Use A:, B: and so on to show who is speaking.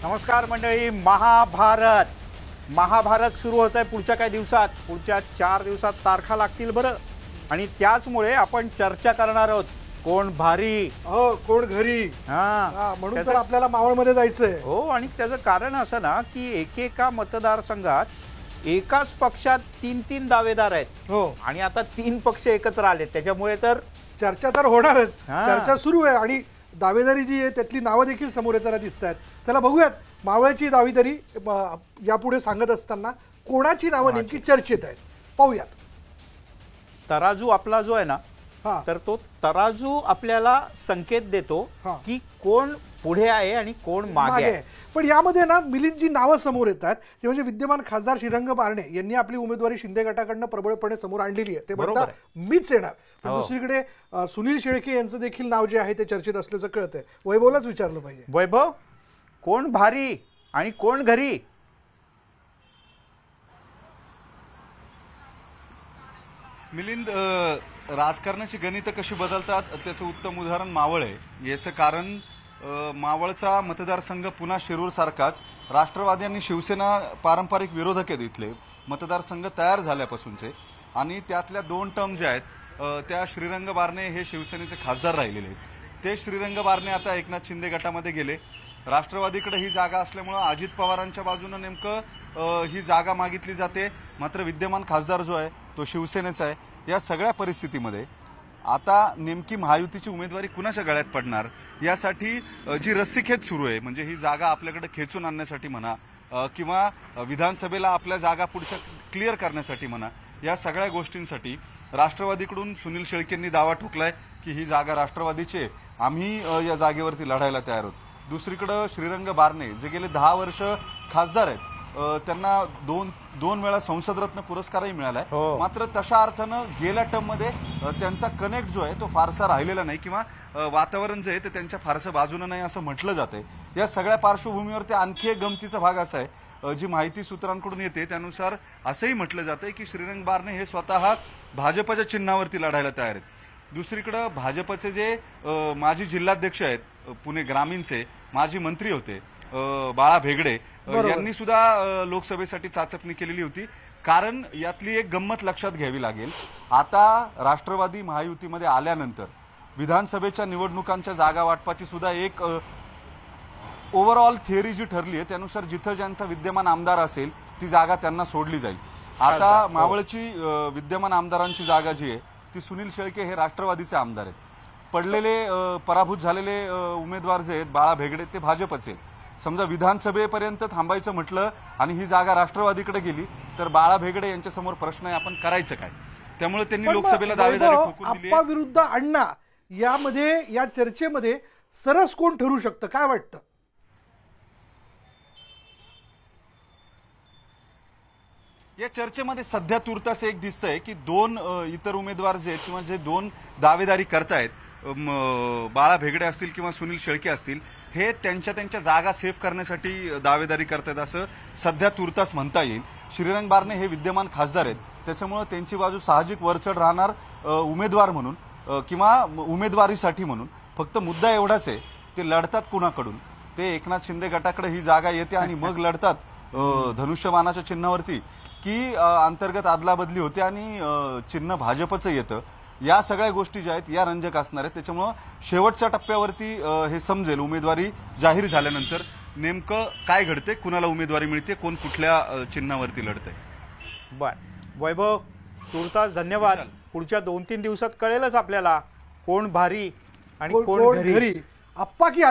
A: नमस्कार मंडळी। महाभारत सुरू होत आहे पुढच्या काही दिवसात, पुढच्या 4 दिवसात तारखा लागतील बरं। आणि त्याचमुळे आपण चर्चा करणार आहोत कोण भारी
B: कोण घरी। म्हणून तर आपल्याला मावळमध्ये जायचंय।
A: हो, आणि त्याचं कारण असं ना की एकेका मतदारसंघात एकाच पक्षात 3-3 दावेदार आहेत।
B: हो,
A: आणि आता 3 पक्ष एकत्र आले, त्याच्यामुळे तर
B: चर्चा तर होणारच। चर्चा सुरू आहे आणि दावेदारी जी आहे त्यातली नावं देखील समोर येताना दिसत आहेत। चला बघूयात मावळची दावेदारी यापुढे सांगत असताना कोणाची नावं नेमकी चर्चेत आहेत पाहूयात।
A: तराजू आपला जो आहे ना, तर तो तराजू आपल्याला संकेत देतो की कोण पुढे आहे आणि कोण मागे आहे।
B: पण यामध्ये ना मिलिंद जी नावं समोर येतात ते म्हणजे विद्यमान खासदार श्रीरंग बारणे यांनी आपली उमेदवारी शिंदे गटाकडून प्रबळपणे समोर आणलेली आहे। ते म्हणतात मीच येणार। पण दुसरीकडे सुनील शेळके यांचं देखील नाव जे आहे ते चर्चेत असल्याचं कळतंय। वैभवलाच विचारलं पाहिजे,
A: वैभव कोण भारी आणि कोण घरी?
C: मिलिंद, राजकारणाची गणितं कशी बदलतात त्याचं उत्तम उदाहरण मावळ आहे। याचं कारण मावळचा मतदारसंघ पुन्हा शिरूर सारखाच राष्ट्रवादी आणि शिवसेना पारंपरिक विरोधक आहेत इथले मतदारसंघ तयार झाल्यापासूनचे। आणि त्यातल्या 2 टर्म ज्या आहेत त्या श्रीरंग बारणे हे शिवसेनेचे खासदार राहिलेले आहेत। ते श्रीरंग बारणे आता एकनाथ शिंदे गटामध्ये गेले। राष्ट्रवादीकडे ही जागा असल्यामुळे अजित पवारांच्या बाजूने नेमकं ही जागा मागितली जाते। मात्र विद्यमान खासदार जो आहे तो शिवसेनेचा आहे। या सगळ्या परिस्थितीमध्ये आता नेमकी महायुतीची उमेदवारी कुणाच्या गळ्यात पडणार यासाठी जी रस्सीखेच सुरू आहे, म्हणजे ही जागा आपल्याकडे खेचून आणण्यासाठी म्हणा किंवा विधानसभेला आपल्या जागा पुढच्या क्लिअर करण्यासाठी म्हणा, या सगळ्या गोष्टींसाठी राष्ट्रवादीकडून सुनील शेळकेंनी दावा ठोकलाय की ही जागा राष्ट्रवादीची आहे, आम्ही या जागेवरती लढायला तयार आहोत। दुसरीकडे श्रीरंग बारणे जे गेले 10 वर्ष खासदार आहेत, त्यांना दोन वेळा संसद रत्न पुरस्कारही मिळालाय। मात्र तशा अर्थानं गेल्या टर्म मध्ये त्यांचा कनेक्ट जो आहे तो फारसा राहिलेला नाही किंवा वातावरण जे आहे ते त्यांच्या फारसं बाजूनं नाही असं म्हटलं जातंय। या सगळ्या पार्श्वभूमीवरती आणखी एक गमतीचा भाग असा आहे, जी माहिती सूत्रांकडून येते त्यानुसार असंही म्हटलं जातंय की श्रीरंग बारणे हे स्वतः भाजपच्या चिन्हावरती लढायला तयार आहेत। दुसरीकडे भाजपचे जे माजी जिल्हाध्यक्ष आहेत, पुणे ग्रामीणचे माजी मंत्री होते बाळा भेगडे, यांनी सुद्धा लोकसभेसाठी चाचपणी केलेली होती। कारण यातली एक गंमत लक्षात घ्यावी लागेल, आता राष्ट्रवादी महायुतीमध्ये आल्यानंतर विधानसभेच्या निवडणुकांच्या जागा वाटपाची सुद्धा एक ओव्हरऑल थिअरी जी ठरली आहे त्यानुसार जिथं ज्यांचा विद्यमान आमदार असेल ती जागा त्यांना सोडली जाईल। आता मावळची विद्यमान आमदारांची जागा जी आहे ती सुनील शेळके हे राष्ट्रवादीचे आमदार आहेत। पडलेले पराभूत झालेले उमेदवार जे आहेत बाळा भेगडे ते भाजपचे। समजा विधानसभेपर्यंत थांबायचं म्हटलं आणि ही जागा राष्ट्रवादीकडे गेली तर बाळा भेगडे यांच्या समोर प्रश्न आहे, आपण करायचं काय? त्यामुळे त्यांनी लोकसभेला दावेदारी ठोकून दिली।
B: आप्पा विरुद्ध अण्णा यामध्ये या चर्चेमध्ये सरस कोण ठरू शकतं काय वाटतं?
C: या चर्चेमध्ये सध्या तुर्तास एक दिसतंय की 2 इतर उमेदवार जे आहेत किंवा जे 2 दावेदारी करतायत, बाळा भेगडे असतील किंवा सुनील शेळके असतील, हे त्यांच्या जागा सेव्ह करण्यासाठी दावेदारी करतात असं सध्या तुर्तास म्हणता येईल। श्रीरंग बारणे हे विद्यमान खासदार आहेत, त्याच्यामुळे त्यांची बाजू साहजिक वरचढ राहणार उमेदवार म्हणून किंवा उमेदवारीसाठी म्हणून। फक्त मुद्दा एवढाच आहे, ते लढतात कुणाकडून? ते एकनाथ शिंदे गटाकडे ही जागा येते आणि मग लढतात धनुष्यबाणाच्या चिन्हावरती की अंतर्गत आदलाबदली होते आणि चिन्ह भाजपचं येतं। या सगळ्या गोष्टी ज्या आहेत या रंजक असणार आहेत। त्याच्यामुळे शेवटच्या टप्प्यावरती हे समजेल उमेदवारी जाहीर झाल्यानंतर नेमकं काय घडते, कुणाला उमेदवारी मिळते, कोण कुठल्या चिन्हावरती लढतंय।
A: बर वैभव, तुर्तास धन्यवाद। पुढच्या 2-3 दिवसात कळेलच आपल्याला कोण भारी आणि कोण घरी।
B: आप्पा की